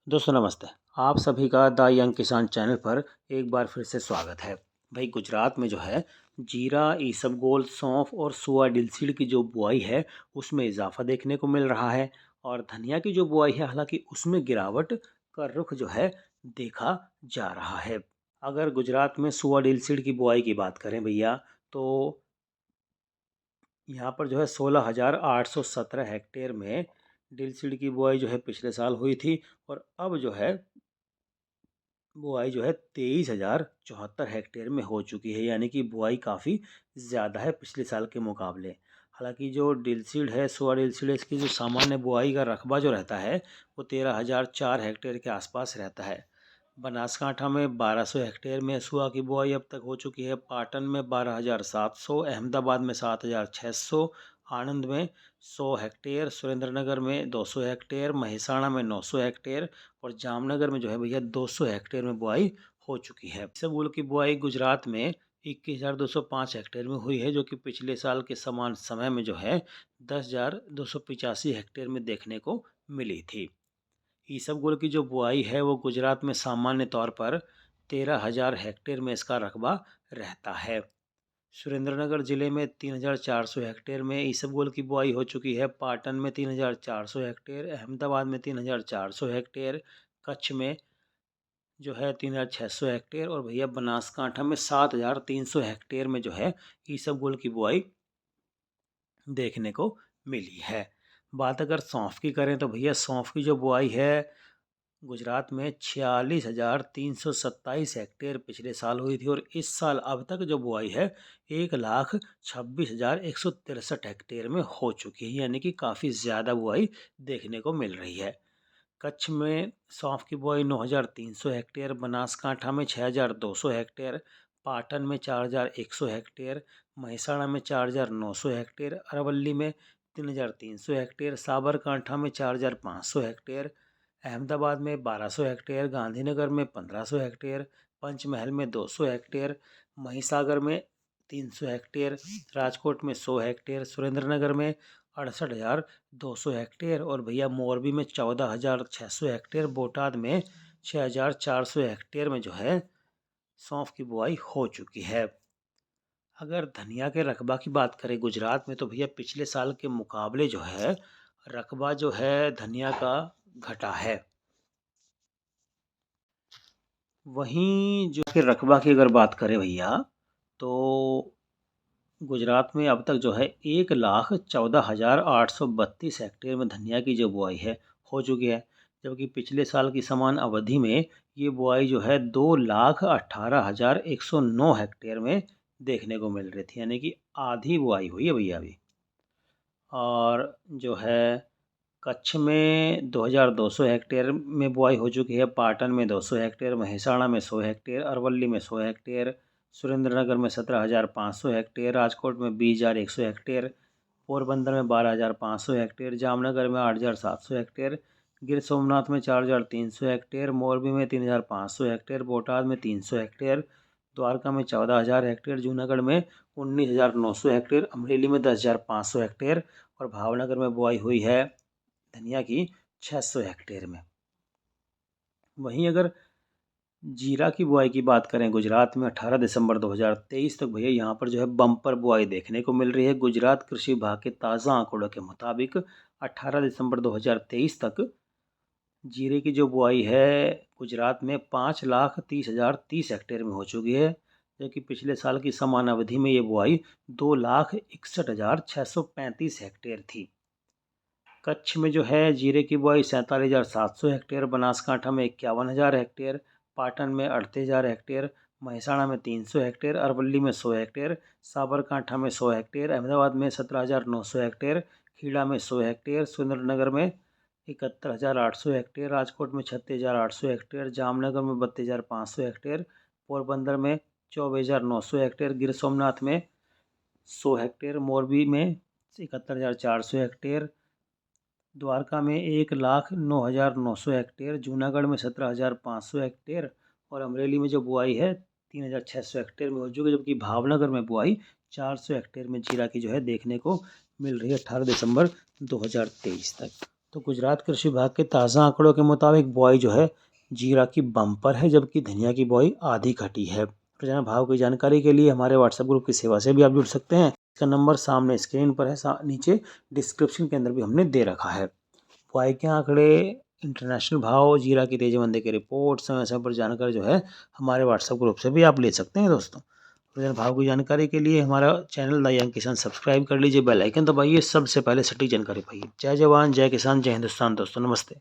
दोस्तों नमस्ते। आप सभी का द यंग किसान चैनल पर एक बार फिर से स्वागत है। भाई गुजरात में जो है जीरा, इसबगोल, सौंफ और सुआ डिलसीड की जो बुआई है उसमें इजाफा देखने को मिल रहा है। और धनिया की जो बुआई है हालांकि उसमें गिरावट का रुख जो है देखा जा रहा है। अगर गुजरात में सुआ डिलसीड की बुआई की बात करें भैया, तो यहाँ पर जो है 16,817 हेक्टेयर में डिलसीड की बुआई जो है पिछले साल हुई थी। और अब जो है बुआई जो है 23,074 हेक्टेयर में हो चुकी है, यानी कि बुआई काफ़ी ज़्यादा है पिछले साल के मुकाबले। हालांकि जो डिलसीड है, सोआ डिलसीड, इसकी जो सामान्य बुआई का रकबा जो रहता है वो 13,004 हेक्टेयर के आसपास रहता है। बनासकांठा में 1200 हेक्टेयर में सुआ की बुआई अब तक हो चुकी है। पाटन में 12,700, अहमदाबाद में 7,600, आनंद में 100 हेक्टेयर, सुरेंद्रनगर में 200 हेक्टेयर, महिसाणा में 900 हेक्टेयर और जामनगर में जो है भैया 200 हेक्टेयर में बुआई हो चुकी है। इसबगोल की बुआई गुजरात में 21,205 हेक्टेयर में हुई है, जो कि पिछले साल के समान समय में जो है 10,285 हेक्टेयर में देखने को मिली थी। इसबगोल की जो बुआई है वो गुजरात में सामान्य तौर पर 13,000 हेक्टेयर में इसका रकबा रहता है। सुरेंद्रनगर जिले में 3,400 हेक्टेयर में इसबगोल की बुआई हो चुकी है। पाटन में 3,400 हेक्टेयर, अहमदाबाद में 3,400 हेक्टेयर, कच्छ में जो है 3,600 हेक्टेयर और भैया बनासकांठा में 7,300 हेक्टेयर में जो है इसबगोल की बुआई देखने को मिली है। बात अगर सौंफ की करें तो भैया सौंफ की जो बुआई है गुजरात में 46,327 हेक्टेयर पिछले साल हुई थी और इस साल अब तक जो बुआई है 1,26,163 हेक्टेयर में हो चुकी है, यानी कि काफ़ी ज़्यादा बुआई देखने को मिल रही है। कच्छ में सौंफ की बुआई 9,300 हेक्टेयर, बनासकांठा में 6,200 हेक्टेयर, पाटन में 4,100 हेक्टेयर, महिसाणा में 4,900 हेक्टेयर, अरवली में 3,300 हेक्टेयर, साबरकांठा में 4,500 हेक्टेयर, अहमदाबाद में 1,200 हेक्टेयर, गांधीनगर में 1,500 हेक्टेयर, पंचमहल में 200 हेक्टेयर, महिसागर में 300 हेक्टेयर, राजकोट में 100 हेक्टेयर, सुरेंद्रनगर में 68,200 हेक्टेयर और भैया मोरबी में 14,600 हेक्टेयर, बोटाद में 6,400 हेक्टेयर में जो है सौंफ की बुआई हो चुकी है। अगर धनिया के रकबा की बात करें गुजरात में तो भैया पिछले साल के मुकाबले जो है रकबा जो है धनिया का घटा है। वहीं जो कि रकबा की अगर बात करें भैया, तो गुजरात में अब तक जो है 1,14,832 हेक्टेयर में धनिया की जो बुआई है हो चुकी है, जबकि पिछले साल की समान अवधि में ये बुआई जो है 2,18,109 हेक्टेयर में देखने को मिल रही थी, यानी कि आधी बुआई हुई है भैया अभी। और जो है कच्छ में 2,200 हेक्टेयर में बुआई हो चुकी है, पाटन में 200 हेक्टेयर, महिसाणा में 100 हेक्टेयर, अरवली में 100 हेक्टेयर, सुरेंद्रनगर में 17,500 हेक्टेयर, राजकोट में 20,100 हेक्टेयर, पोरबंदर में 12,500 हेक्टेयर, जामनगर में 8,700 हेक्टेयर, गिर सोमनाथ में 4,300 हेक्टेयर, मोरबी में 3,500 हेक्टेयर, बोटाद में 300 हेक्टेयर, द्वारका में 14,000 हेक्टेयर, जूनागढ़ में 19,900 हेक्टेयर, अमरेली में 10,500 हेक्टेयर और भावनगर में बुआई हुई है धनिया की 600 हेक्टेयर में। वहीं अगर जीरा की बुआई की बात करें गुजरात में 18 दिसंबर 2023 तक भैया यहाँ पर जो है बम्पर बुआई देखने को मिल रही है। गुजरात कृषि विभाग के ताज़ा आंकड़ों के मुताबिक 18 दिसंबर 2023 तक जीरे की जो बुआई है गुजरात में 5,30,030 हेक्टेयर में हो चुकी है, जबकि पिछले साल की समान अवधि में ये बुआई 2,61,635 हेक्टेयर थी। कच्छ में जो है जीरे की बुआई 47,700 हेक्टेयर, बनासकांठा में 51,000 हेक्टेयर, पाटन में 38,000 हेक्टेयर, महिसाणा में 300 हेक्टेयर, अरवली में 100 हेक्टेयर, साबरकांठा में 100 हेक्टेयर, अहमदाबाद में 17,900 हेक्टेयर, खेड़ा में 100 हेक्टेयर, सुरेंद्रनगर में 71,800 हेक्टेयर, राजकोट में 36,800 हेक्टेयर, जामनगर में 32,500 हेक्टेयर, पोरबंदर में 24,900 हेक्टेयर, गिर सोमनाथ में 100 हेक्टेयर, मोरबी में 71,400 हेक्टेयर, द्वारका में 1,09,900 हेक्टेयर, जूनागढ़ में 17,500 हेक्टेयर और अमरेली में जो बुआई है 3,600 हेक्टेयर में हो चुकी है, जबकि भावनगर में बुआई 400 हेक्टेयर में जीरा की जो है देखने को मिल रही है 18 दिसंबर 2023 तक। तो गुजरात कृषि विभाग के ताज़ा आंकड़ों के मुताबिक बुआई जो है जीरा की बम्पर है, जबकि धनिया की बुआई आधी घटी है। बाजार भाव की जानकारी के लिए हमारे व्हाट्सएप ग्रुप की सेवा से भी आप जुड़ सकते हैं। इसका नंबर सामने स्क्रीन पर है, नीचे डिस्क्रिप्शन के अंदर भी हमने दे रखा है। बुआई के आंकड़े, इंटरनेशनल भाव, जीरा की तेजी मंदी की रिपोर्ट, समय समय पर जानकारी जो है हमारे व्हाट्सएप ग्रुप से भी आप ले सकते हैं दोस्तों। बाजार भाव की जानकारी के लिए हमारा चैनल द यंग किसान सब्सक्राइब कर लीजिए, बेल आइकन दबाइए, सबसे पहले सटीक जानकारी पाइए। जय जवान, जय किसान, जय हिंदुस्तान दोस्तों, नमस्ते।